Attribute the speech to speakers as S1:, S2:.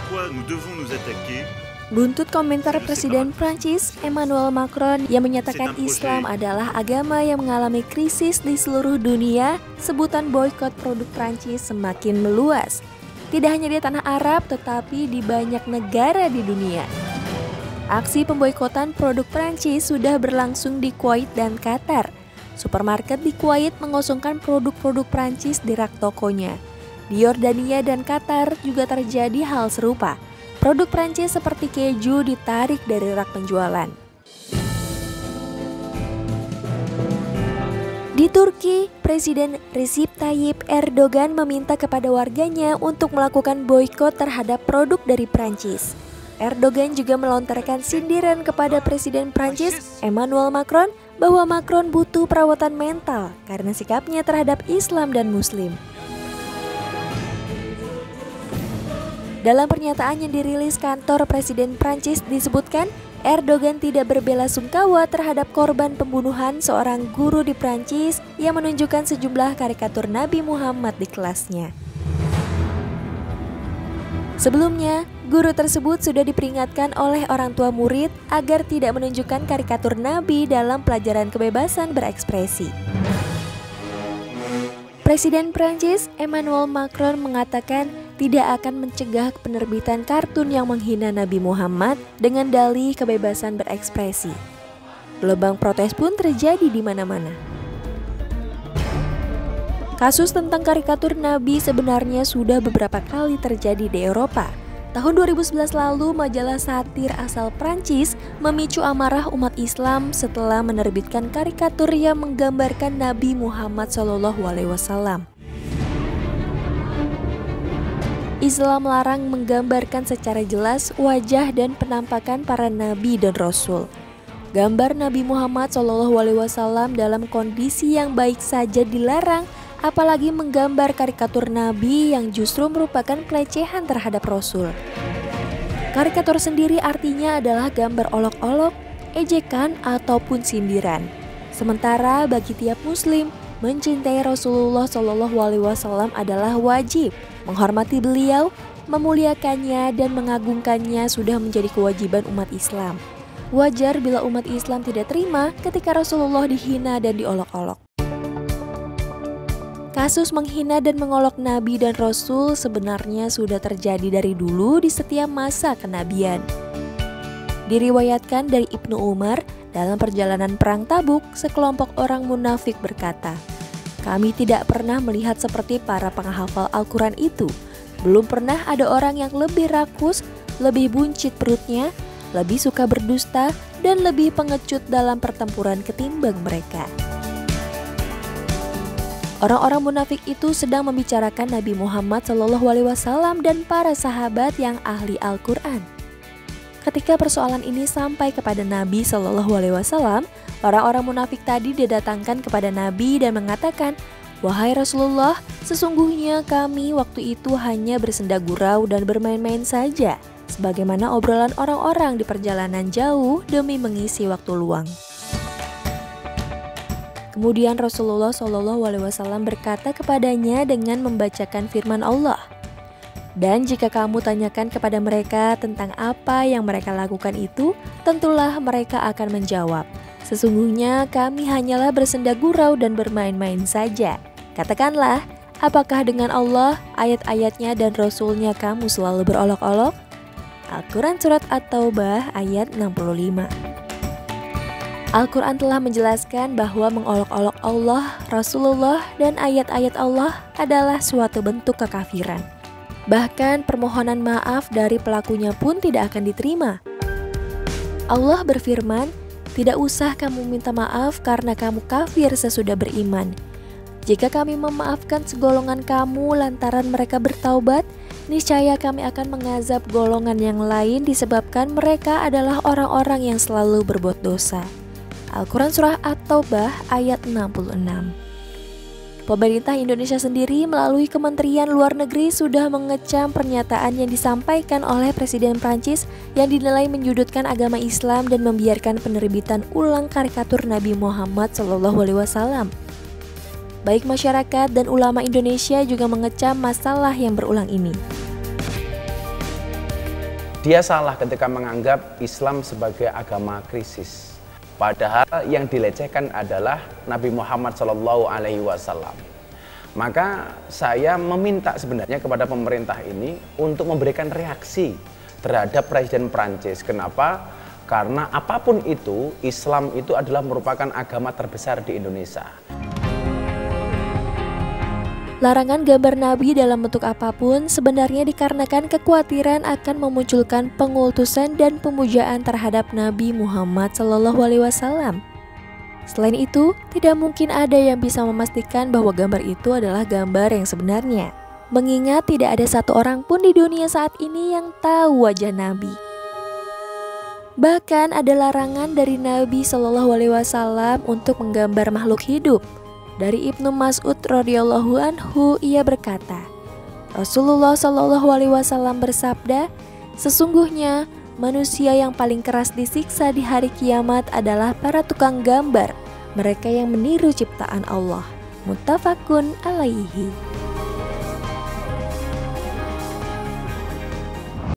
S1: quoi nous devons nous attaquer.
S2: Buntut komentar Presiden Prancis Emmanuel Macron yang menyatakan Islam adalah agama yang mengalami krisis di seluruh dunia, sebutan boikot produk Prancis semakin meluas. Tidak hanya di tanah Arab, tetapi di banyak negara di dunia. Aksi pemboikotan produk Prancis sudah berlangsung di Kuwait dan Qatar. Supermarket di Kuwait mengosongkan produk-produk Prancis di rak tokonya. Di Yordania dan Qatar juga terjadi hal serupa. Produk Prancis seperti keju ditarik dari rak penjualan. Di Turki, Presiden Recep Tayyip Erdogan meminta kepada warganya untuk melakukan boikot terhadap produk dari Prancis. Erdogan juga melontarkan sindiran kepada Presiden Prancis Emmanuel Macron bahwa Macron butuh perawatan mental karena sikapnya terhadap Islam dan Muslim. Dalam pernyataan yang dirilis kantor Presiden Prancis disebutkan, Erdogan tidak berbelasungkawa terhadap korban pembunuhan seorang guru di Prancis yang menunjukkan sejumlah karikatur Nabi Muhammad di kelasnya. Sebelumnya, guru tersebut sudah diperingatkan oleh orang tua murid agar tidak menunjukkan karikatur Nabi dalam pelajaran kebebasan berekspresi. Presiden Prancis Emmanuel Macron mengatakan tidak akan mencegah penerbitan kartun yang menghina Nabi Muhammad dengan dalih kebebasan berekspresi. Gelombang protes pun terjadi di mana-mana. Kasus tentang karikatur Nabi sebenarnya sudah beberapa kali terjadi di Eropa. Tahun 2011 lalu, majalah satir asal Prancis memicu amarah umat Islam setelah menerbitkan karikatur yang menggambarkan Nabi Muhammad SAW. Islam melarang menggambarkan secara jelas wajah dan penampakan para nabi dan rasul. Gambar Nabi Muhammad SAW dalam kondisi yang baik saja dilarang, apalagi menggambar karikatur nabi yang justru merupakan pelecehan terhadap rasul. Karikatur sendiri artinya adalah gambar olok-olok, ejekan ataupun sindiran. Sementara bagi tiap muslim, mencintai Rasulullah SAW adalah wajib. Menghormati beliau, memuliakannya dan mengagungkannya sudah menjadi kewajiban umat Islam. Wajar bila umat Islam tidak terima ketika Rasulullah dihina dan diolok-olok. Kasus menghina dan mengolok Nabi dan Rasul sebenarnya sudah terjadi dari dulu di setiap masa kenabian. Diriwayatkan dari Ibnu Umar, dalam perjalanan perang Tabuk, sekelompok orang munafik berkata, "Kami tidak pernah melihat seperti para penghafal Al-Quran itu. Belum pernah ada orang yang lebih rakus, lebih buncit perutnya, lebih suka berdusta, dan lebih pengecut dalam pertempuran ketimbang mereka." Orang-orang munafik itu sedang membicarakan Nabi Muhammad SAW dan para sahabat yang ahli Al-Quran. Ketika persoalan ini sampai kepada Nabi SAW, orang-orang munafik tadi didatangkan kepada Nabi dan mengatakan, "Wahai Rasulullah, sesungguhnya kami waktu itu hanya bersenda gurau dan bermain-main saja, sebagaimana obrolan orang-orang di perjalanan jauh demi mengisi waktu luang." Kemudian Rasulullah SAW berkata kepadanya dengan membacakan firman Allah, "Dan jika kamu tanyakan kepada mereka tentang apa yang mereka lakukan itu, tentulah mereka akan menjawab, 'Sesungguhnya kami hanyalah bersenda gurau dan bermain-main saja.' Katakanlah, apakah dengan Allah, ayat-ayatnya dan Rasulnya kamu selalu berolok-olok?" Al-Quran Surat At-Taubah ayat 65. Al-Quran telah menjelaskan bahwa mengolok-olok Allah, Rasulullah, dan ayat-ayat Allah adalah suatu bentuk kekafiran. Bahkan permohonan maaf dari pelakunya pun tidak akan diterima. Allah berfirman, "Tidak usah kamu minta maaf karena kamu kafir sesudah beriman. Jika kami memaafkan segolongan kamu lantaran mereka bertaubat, niscaya kami akan mengazab golongan yang lain disebabkan mereka adalah orang-orang yang selalu berbuat dosa." Al-Quran Surah At-Taubah ayat 66. Pemerintah Indonesia sendiri melalui Kementerian Luar Negeri sudah mengecam pernyataan yang disampaikan oleh Presiden Prancis yang dinilai menyudutkan agama Islam dan membiarkan penerbitan ulang karikatur Nabi Muhammad SAW. Baik masyarakat dan ulama Indonesia juga mengecam masalah yang berulang ini.
S3: Dia salah ketika menganggap Islam sebagai agama krisis. Padahal yang dilecehkan adalah Nabi Muhammad SAW. Maka saya meminta sebenarnya kepada pemerintah ini untuk memberikan reaksi terhadap Presiden Prancis. Kenapa? Karena apapun itu, Islam itu adalah merupakan agama terbesar di Indonesia.
S2: Larangan gambar Nabi dalam bentuk apapun sebenarnya dikarenakan kekhawatiran akan memunculkan pengultusan dan pemujaan terhadap Nabi Muhammad SAW. Selain itu, tidak mungkin ada yang bisa memastikan bahwa gambar itu adalah gambar yang sebenarnya. Mengingat tidak ada satu orang pun di dunia saat ini yang tahu wajah Nabi. Bahkan ada larangan dari Nabi SAW untuk menggambar makhluk hidup. Dari Ibnu Mas'ud radhiyallahu anhu, ia berkata, Rasulullah SAW bersabda, sesungguhnya manusia yang paling keras disiksa di hari kiamat adalah para tukang gambar, mereka yang meniru ciptaan Allah. Muttafaqun alaihi.